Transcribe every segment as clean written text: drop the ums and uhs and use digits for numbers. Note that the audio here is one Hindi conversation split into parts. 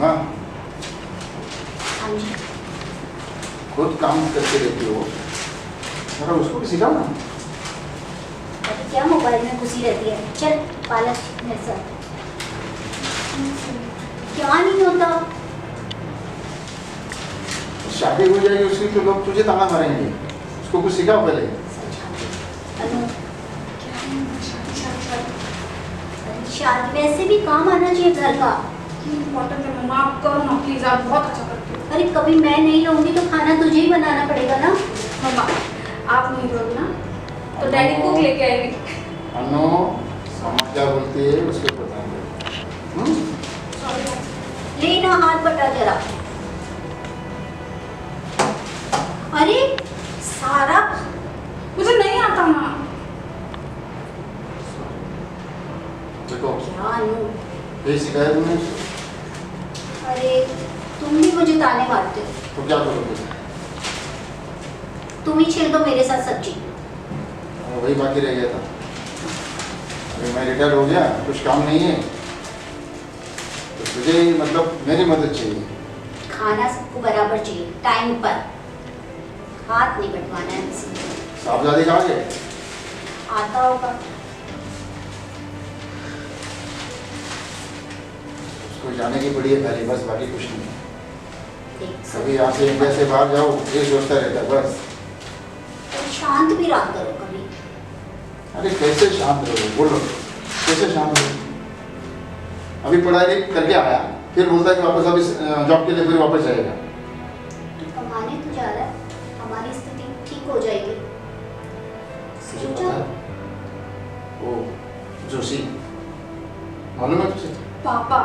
हाँ हाँ जी। खुद काम करके रहती हो, जरा उसको भी सिखाओ ना। अरे क्या मोबाइल में घुसी रहती है, चल पालक मेरे साथ। क्या नहीं होता? शादी हो जाएगी उसकी तो लोग तुझे ताना मारेंगे, उसको कुछ सिखाओ पहले। अनु शादी वैसे भी काम आना चाहिए घर का। इम्पोर्टेंट है मम्मा, आप करो ना प्लीज, आप बहुत अच्छा करते हो। अरे कभी मैं नहीं रहूंगी तो खाना तुझे ही बनाना पड़ेगा ना। मम्मा आप नहीं रहोगे ना तो डैडी कुक लेके आएंगे। अनु समझ क्या बोलती है उसके पता नहीं। लेना हाथ बटा जरा। अरे सारा मुझे नहीं आता ना। देखो क्या अनु, ये सिखाया तुमने उसको? अरे तुम भी मुझे ताने मारते हो। तो क्या करोगे? तुम ही छील दो मेरे साथ सब्जी। वही बाकी रह गया था। अरे मैं रिटायर हो गया, कुछ काम नहीं है तो तुझे मतलब मेरी मदद चाहिए। खाना सबको बराबर चाहिए, टाइम पर। हाथ नहीं बंटवाना है किसी को। साहबजादी कहाँ गए? आता होगा। उसको जाने की पड़ी है पहले, बस बाकी कुछ नहीं है। देख कभी यहाँ से इंडिया से बाहर जाओ ये सोचता रहता है बस। तो शांत भी रहा करो कभी। अरे कैसे शांत रहो, बोलो कैसे शांत रहो? अभी पढ़ाई करके आया, फिर बोलता है कि वापस अभी जॉब के लिए फिर वापस जाएगा। तो कमाने तो जा रहा है, हमारी स्थिति ठीक हो जाएगी। तुझे पता है वो जोशी मालूम है तुझे? पापा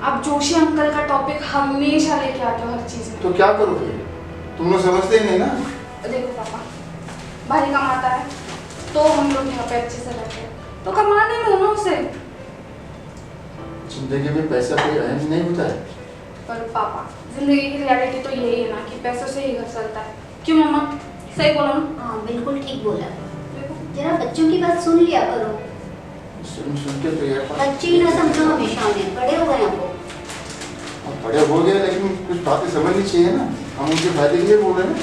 आप जोशी अंकल का टॉपिक हमेशा लेके आते हो हर चीज में। तो क्या करो फिर, तुम लोग समझते ही नहीं ना। देखो पापा, भाई कमाता है तो हम लोग यहाँ पे अच्छे से रहते हैं, तो कमाने में ना उसे। जिंदगी में पैसा कोई अहम नहीं होता है। पर पापा जिंदगी की रियलिटी तो यही है ना कि पैसों से ही घर चलता है। क्यों मम्मा, सही बोला ना? हाँ बिल्कुल ठीक बोला। देखो जरा बच्चों की बात सुन लिया करो। सुन के तो यार बच्चे ही ना समझो हमेशा में, बड़े हो गए आपको। बड़े हो गए लेकिन कुछ बातें समझनी चाहिए ना, हम उनके फायदे के लिए बोल रहे हैं।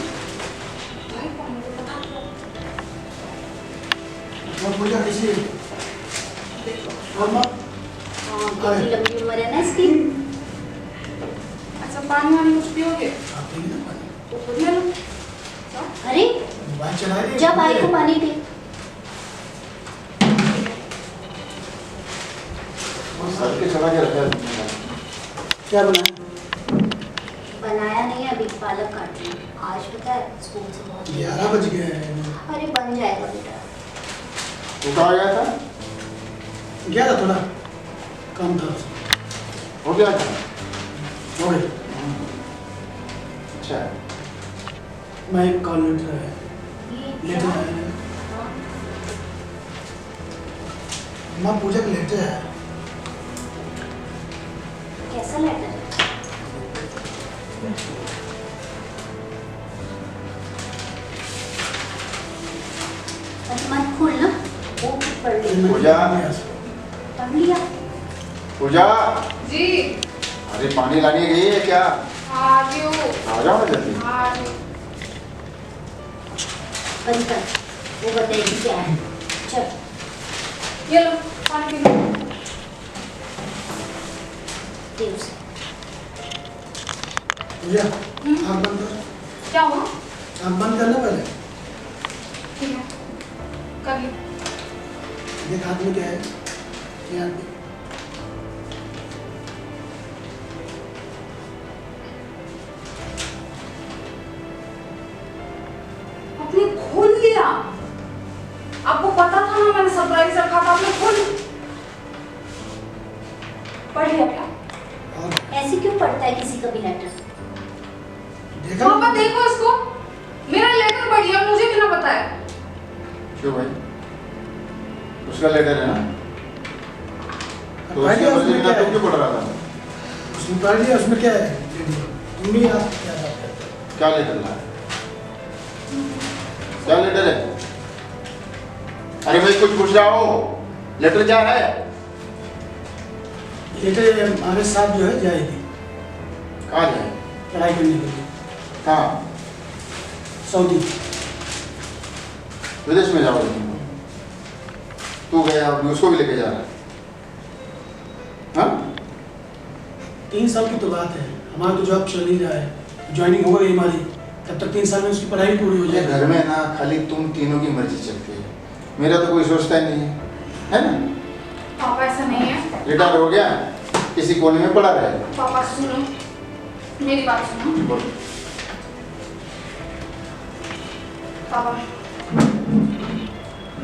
भाई कौन है पता तो। मैं पूछा किसी हाँ काफी लंबी उम्र है ना इसकी। अच्छा पानी वानी कुछ पियोगे तो खुद ले लो। अरे जब भाई को पानी दे। सर के चला के रखा है तुमने। क्या बना? बनाया नहीं अभी, पालक काट रही हूँ। आज पता है स्कूल से बहुत 11 बज गए हैं। अरे बन जाएगा बेटा। तू कहाँ गया था? गया था, थोड़ा काम था। हो गया था? हो गया। अच्छा मैं एक कॉल लेटर है, ये लेटर क्या? है। हाँ, माँ पूजा का लेटर है। कैसा लेटर है? अरे मत खोल ना, वो कुछ पढ़ लिया। पूजा। पढ़ लिया। पूजा जी अरे पानी लाने गई है क्या? आ रही हूँ। आ जाओ ना जल्दी। आ रही हूँ। बंद कर, वो बताएगी क्या है। चल ये लो पानी पी लो। दे उसे। पूजा आँख बंद कर। क्या हुआ? आँख बंद करना पहले। ठीक है कर ली। देख हाथ में क्या है, ये हाथ में। आपने खोल लिया? आपको पता था ना मैंने सरप्राइज रखा था, आपने खोल पढ़ लिया क्या? और ऐसे क्यों पढ़ता है किसी का भी लेटर? देखा पापा देखो इसको, मेरा लेटर पढ़ लिया मुझे बिना बताए। क्यों भाई? उसका लेटर है ना? तो पढ़ लिया, उसके उसमें बदले क्या में तू है? क्यों पढ़ रहा था? उसमें पढ़ लिया, उसमें क्या है? तुम भी आप क्या बात करते हो? क्या लेटर ला? क्या लेटर है? अरे भाई कुछ पूछ रहा हो, लेटर क्या है? लेटर हमारे साथ जो है जाएगी। कहाँ जाए? पढ़ाई करने के लिए कहाँ? सऊदी। विदेश में जाओगे तुम? तू गया अभी उसको भी लेके जा रहा है? हाँ? 3 साल की तो बात है, हमारा तो जॉब चल ही रहा है, ज्वाइनिंग हो गई हमारी, तब तक 3 साल में उसकी पढ़ाई भी पूरी हो ये जाएगी। घर में ना खाली तुम तीनों की मर्जी चलती है, मेरा तो कोई सोचता ही नहीं है ना? पापा ऐसा नहीं है। रिटायर हो गया, किसी कोने में पड़ा रहे। पापा सुनो, मेरी बात सुनो। बोल। पापा,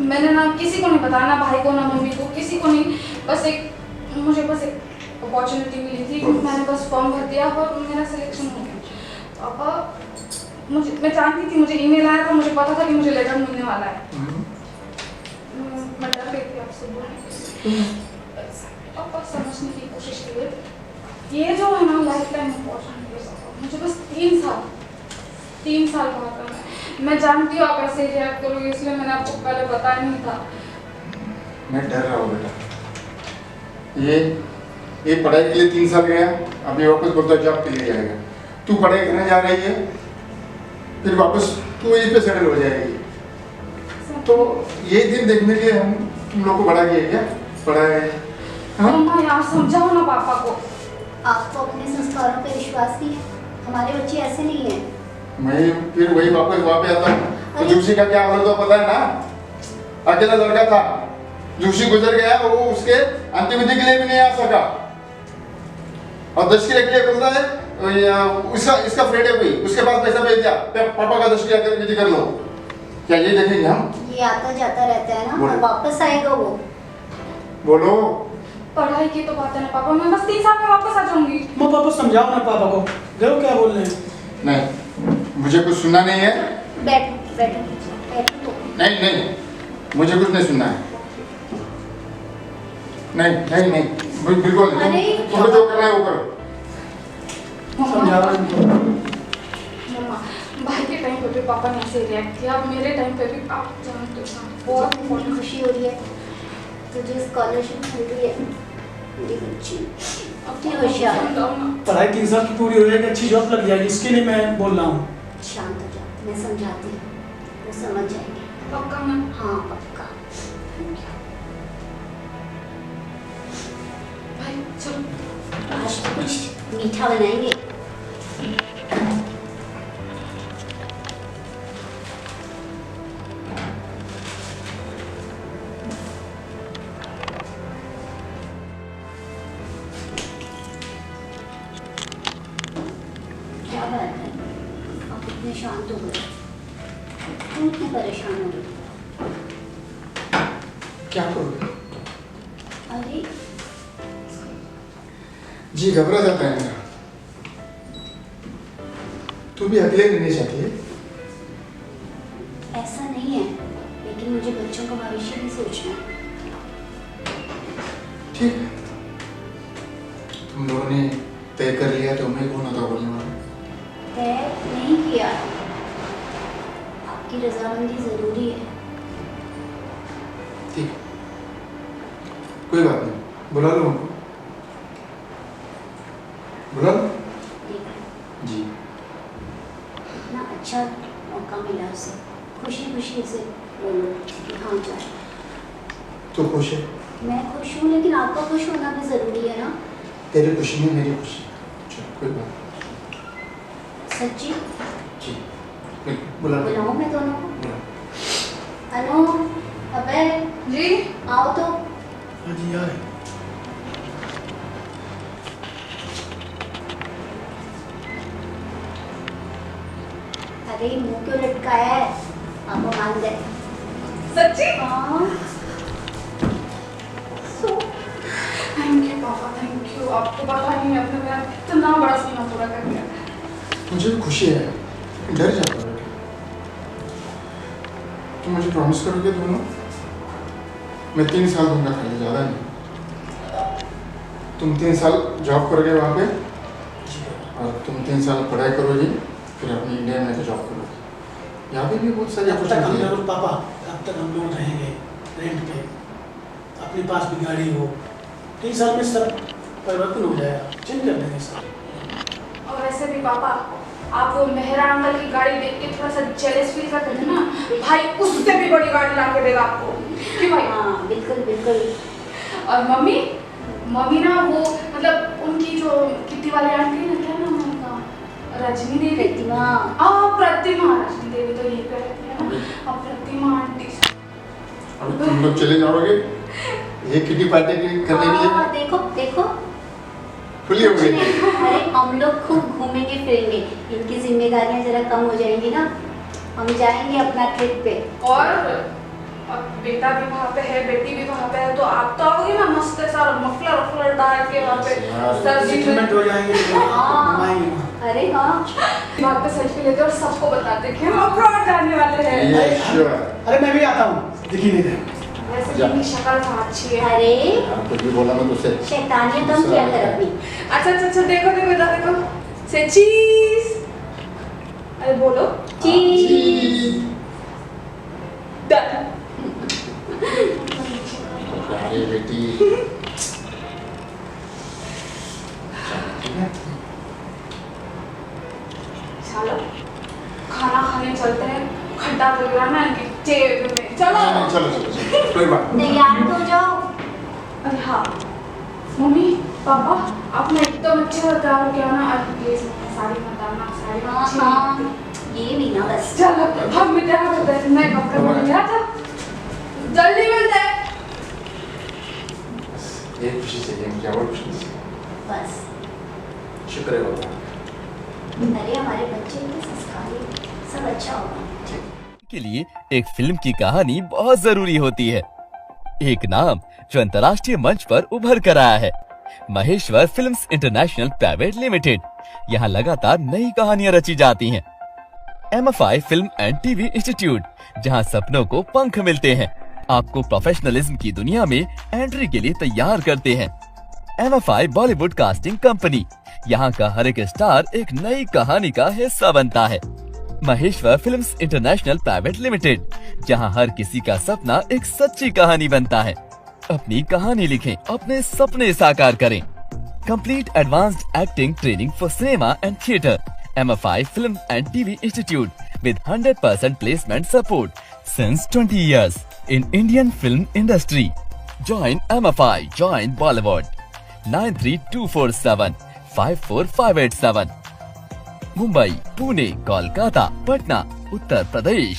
मैंने ना किसी को नहीं बताया, ना भाई को ना मम्मी को, किसी को नहीं। मुझे बस एक अपॉर्चुनिटी मिली थी, मैंने बस फॉर्म भर दिया और मेरा सिलेक्शन हो गया। पापा, मैं जानती थी, मुझे ईमेल आया था, मुझे पता था कि मुझे लेटर मिलने वाला है। मैं डर गई थी आपसे बोलने। पापा समझने की कोशिश कीजिए, ये जो है ना लाइफ टाइम अपॉर्चुनिटी है पापा। मुझे बस 3 साल बाहर करना है। मैं जानती हूँ आप ऐसे रिएक्ट करोगे, इसलिए मैंने आपको पहले बताया नहीं था। मैं डर रहा हूँ बेटा, ये पढ़ाई के लिए 3 साल गया, अभी वापस बोलता है जॉब के लिए जाएगा। तू पढ़ाई करने जा रही है, फिर वापस तू यहीं पे सेटल हो जाएगी। तो ये दिन देखने के लिए हम तुम लोग को बड़ा किए क्या? पढ़ाए? हाँ? मम्मा यार समझाओ ना पापा को। आपको अपने संस्कारों पे विश्वास नहीं है? हमारे बच्चे ऐसे नहीं है। मैं फिर वही वापस वहाँ पे आता हूँ, तो जोशी का क्या हाल तो पता है ना? अकेला लड़का था, जोशी गुजर गया, वो उसके अंतिमविधि के लिए भी नहीं आ सका, और 10 के लिए बोलता है इसका फ्रेंड है कोई, उसके पास पैसा भेज दिया, पापा का 10 विधि कर लो। क्या ये देखेंगे हम? ये आता जाता रहता है ना, बोलो। और वापस आएगा वो। बोलो। पढ़ाई की तो बात है ना पापा, मैं बस 3 साल में वापस आ जाऊंगी। माँ पापा समझाओ ना पापा को, देखो क्या बोल रहे हैं। नहीं, मुझे कुछ सुनना नहीं है। बैठो। नहीं, मुझे कुछ नहीं सुनना है। नहीं, बिल्कुल नहीं। तुमको जो करना है वो करो। समझाओ इनको। मम्मा, भाई के टाइम पे भी पापा ने ऐसे रिएक्ट किया, अब मेरे टाइम पे भी आप जानते हो ना। बहुत मुझे खुशी हो रही है, तुझे स्कॉलरशिप मिल रही है मेरी बच्ची। अपनी होशियार। समझाओ ना। पढ़ाई 3 साल की पूरी हो जाएगी, अच्छी जॉब लग जाएगी, इसके लिए मैं बोल रहा हूँ। शांत हो जा, मैं समझाती हूँ, वो समझ जाएंगे। पक्का मैं। हाँ पक्का। भाई चलो। आज तो कुछ मीठा बनाएंगे। क्या बात है, आप इतने शांत हो गए, क्यों इतने परेशान हो गए? क्या करोगे? अरे जी घबरा जाता है मेरा। तू भी अकेले रहने चाहती है? ऐसा नहीं है, लेकिन मुझे बच्चों का भविष्य भी सोचना है। ठीक है, तुम लोगों ने तय कर लिया तो मैं कौन होता बोलने वाला? तय नहीं किया, आपकी रजामंदी जरूरी है। ठीक है, कोई बात नहीं, बुला लो उनको, बुला लो। ठीक है, जी। इतना अच्छा मौका मिला उसे, खुशी खुशी से बोलो कि हाँ जाए। तो खुश है? मैं खुश हूँ, लेकिन आपका खुश होना भी जरूरी है ना। तेरी खुशी में मेरी खुशी। चलो कोई बात सच्ची नहीं। जी बिल्कुल, बुला लो। बुलाऊँ मैं दोनों को? बुला। अनु, अबे जी आओ तो। हाँ जी यार, अरे मुंह क्यों लटकाया है? पापा मान गए। सच्ची? हाँ। थैंक यू पापा, थैंक यू। आपको पता नहीं है, अपने मेरा कितना बड़ा सपना पूरा कर दिया। मुझे भी खुशी है, डर जाता है बेटा। तुम मुझे प्रॉमिस करोगे दोनों? मैं 3 साल दूंगा खाली, ज़्यादा नहीं। तुम 3 साल जॉब करोगे वहाँ पे, और तुम 3 साल पढ़ाई करोगी, फिर अपनी इंडिया में तो जॉब करोगी। यहाँ पे भी बहुत सारी अब तक हम अपॉर्चुनिटी है। लोग पापा, अब तक हम लोग रहेंगे रेंट पे, अपने पास भी गाड़ी हो, 3 साल में सब परिवर्तन हो जाएगा, चेंज कर देंगे सब। और वैसे भी पापा, आप वो मेहरा अंकल की गाड़ी देख के थोड़ा सा जेलस फील करते थे ना, भाई उससे भी बड़ी गाड़ी ला के देगा आपको। क्यों भाई? हाँ बिल्कुल बिल्कुल। और मम्मी ना वो मतलब उनकी जो किट्टी वाली आंटी है ना, क्या नाम है उनका? रजनी देवी। प्रतिमा। प्रतिमा, रजनी देवी तो यही पे रहती है ना। अब प्रतिमा आंटी अब तुम लोग चले जाओगे ये किटी पार्टी करने के लिए? देखो देखो खुली हो गई। अरे हम लोग खूब घूमेंगे फिरेंगे, इनकी जिम्मेदारियां जरा कम हो जाएंगी ना, हम जाएंगे अपना ट्रिप पे। और अब बेटा भी वहाँ पे है, बेटी भी वहाँ पे है, तो आप तो आओगे ना मस्त ऐसा मफलर वफलर डाल के वहाँ पे सर्दी में। सेटलमेंट हो जाएंगे, घुमाएंगे वहाँ। अरे हाँ वहाँ पे सेल्फी लेते और सबको बताते कि हम अब्रॉड जाने वाले हैं। ये श्योर। अरे मैं भी आता हूँ, दिख ही नहीं रहे। वैसे जा। भी इनकी शक्ल तो अच्छी है। अरे हाँ, कुछ भी बोला मैं तुझसे। शैतानियत कम किया कर अपनी। अच्छा देखो इधर देखो, से चीज। अरे बोलो चीज। डन। अरे बेटी चलो खाना खाने चलते हैं, खड्डा तो गिराना इनकी जेब में। चलो नहीं, चलो कोई बात नहीं। तैयार तो जाओ। अरे हाँ मम्मी पापा, आप ना एकदम अच्छे से तैयार हो गया ना, आज प्लीज साड़ी मत डालना, साड़ी में हाँ अच्छी हाँ नहीं लगती। ये भी ना बस। चलो हम भी तैयार होते हैं, मैं कपड़े पहन लिया था, जल्दी मिलते हैं। ये खुशी चाहिए मुझे, और कुछ नहीं चाहिए। बस शुक्र है बाबा। अरे हमारे बच्चे इतने संस्कारी, सब अच्छा होगा। के लिए एक फिल्म की कहानी बहुत जरूरी होती है। एक नाम जो अंतर्राष्ट्रीय मंच पर उभर कर आया है, Maheshwar films international private limited. यहाँ लगातार नई कहानियां रची जाती हैं। MFI film and TV institute, जहाँ सपनों को पंख मिलते हैं, आपको प्रोफेशनलिज्म की दुनिया में एंट्री के लिए तैयार करते हैं। MFI बॉलीवुड कास्टिंग कंपनी, यहाँ का हर एक स्टार एक नई कहानी का हिस्सा बनता है। Maheshwar films international private limited, जहाँ हर किसी का सपना एक सच्ची कहानी बनता है। अपनी कहानी लिखें, अपने सपने साकार करें। Complete advanced acting training for cinema and theatre. MFI Film and TV Institute with 100% placement support since 20 years in Indian film industry. Join MFI, join Bollywood. 9324754587 Mumbai, Pune, Kolkata, Patna, Uttar Pradesh.